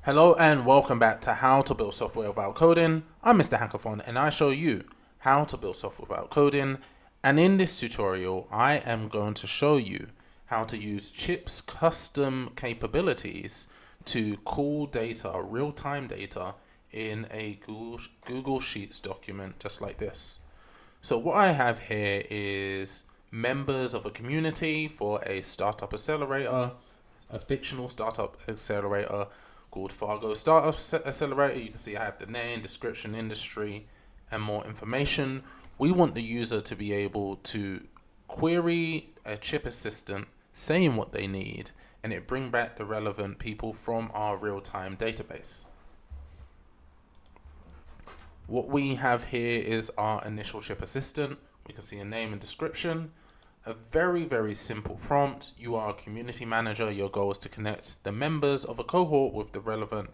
Hello and welcome back to How to Build Software Without Coding. I'm Mr. Hackathon and I show you how to build software without coding. And in this tutorial, I am going to show you how to use Chipp's custom capabilities to call data, real-time data, in a Google Sheets document just like this. So what I have here is members of a community for a startup accelerator, a fictional startup accelerator called Fargo Startup Accelerator. You can see I have the name, description, industry, and more information. We want the user to be able to query a Chipp Assistant saying what they need, and it bring back the relevant people from our real-time database. What we have here is our initial Chipp Assistant. We can see a name and description. A very simple prompt. You are a community manager. Your goal is to connect the members of a cohort with the relevant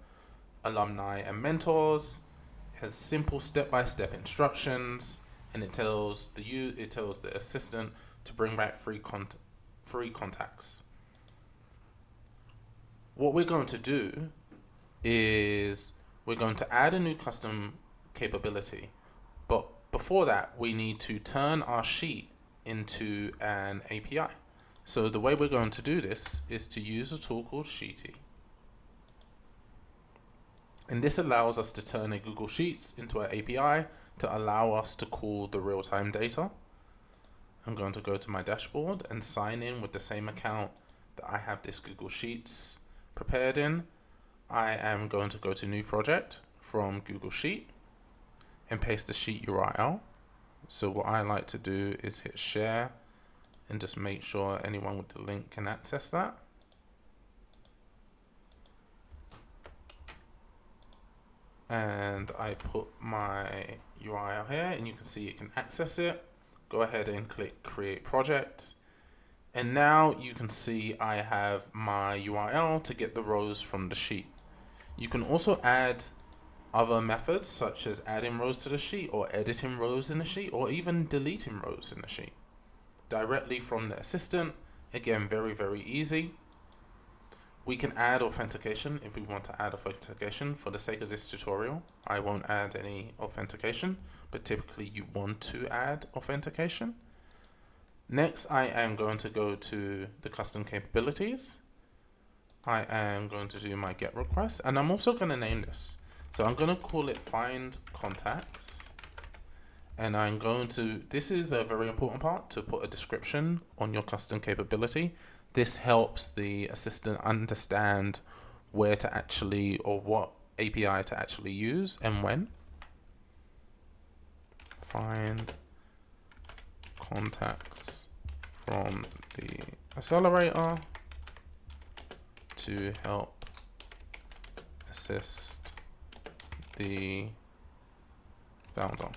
alumni and mentors. It has simple step-by-step instructions, and it tells the assistant to bring back free contacts. What we're going to do is we're going to add a new custom capability, but before that we need to turn our sheet into an API. So the way we're going to do this is to use a tool called Sheety, and this allows us to turn a Google Sheets into an API to allow us to call the real-time data. I'm going to go to my dashboard and sign in with the same account that I have this Google Sheets prepared in. I am going to go to new project from Google Sheet and paste the sheet URL. So what I like to do is hit share and just make sure anyone with the link can access that. And I put my URL here and you can see you can access it. Go ahead and click create project. And now you can see I have my URL to get the rows from the sheet. You can also add other methods such as adding rows to the sheet or editing rows in the sheet or even deleting rows in the sheet directly from the assistant. Again, very easy. We can add authentication if we want to add authentication. For the sake of this tutorial, I won't add any authentication, but typically you want to add authentication. Next, I am going to go to the custom capabilities. I am going to do my get request, and I'm also going to name this. So I'm going to call it find contacts, and I'm going to, this is a very important part, to put a description on your custom capability. This helps the assistant understand where to actually, or what API to actually use and when. Find contacts from the accelerator to help assist the founder.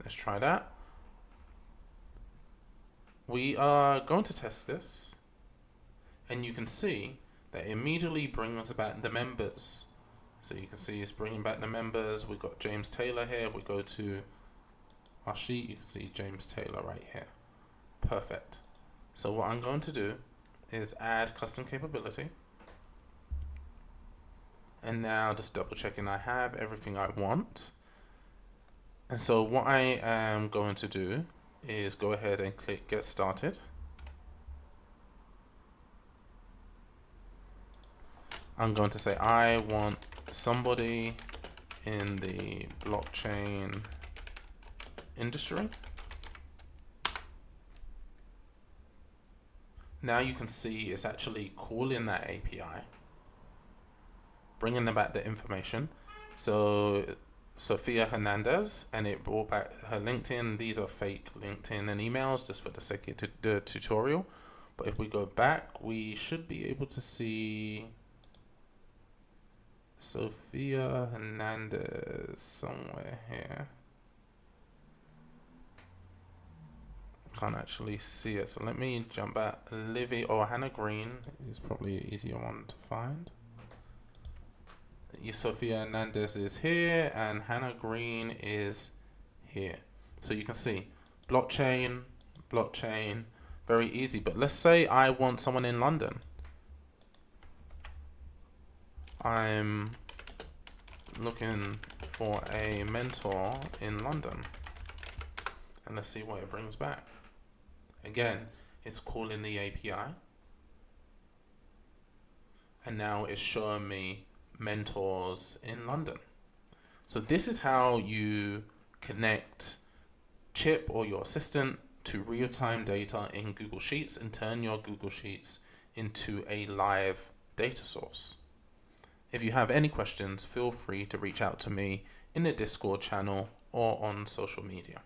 Let's try that. We are going to test this, and you can see that it immediately brings back the members. So you can see it's bringing back the members. We've got James Taylor here. We go to our sheet, you can see James Taylor right here. Perfect. So what I'm going to do is add custom capability. And now just double checking I have everything I want. And so what I am going to do is go ahead and click get started. I'm going to say I want somebody in the blockchain industry. Now you can see it's actually calling that API, bringing back the information. So Sophia Hernandez, and it brought back her LinkedIn. These are fake LinkedIn and emails just for the sake of the tutorial. But if we go back, we should be able to see Sophia Hernandez somewhere here. Can't actually see it, so let me jump back. Livy or Hannah Green is probably an easier one to find. Sophia Hernandez is here and Hannah Green is here. So you can see blockchain, very easy. But let's say I want someone in London. I'm looking for a mentor in London. And let's see what it brings back. Again, it's calling the API. And now it's showing me mentors in London. So this is how you connect Chipp or your assistant to real-time data in Google Sheets and turn your Google Sheets into a live data source. If you have any questions, feel free to reach out to me in the Discord channel or on social media.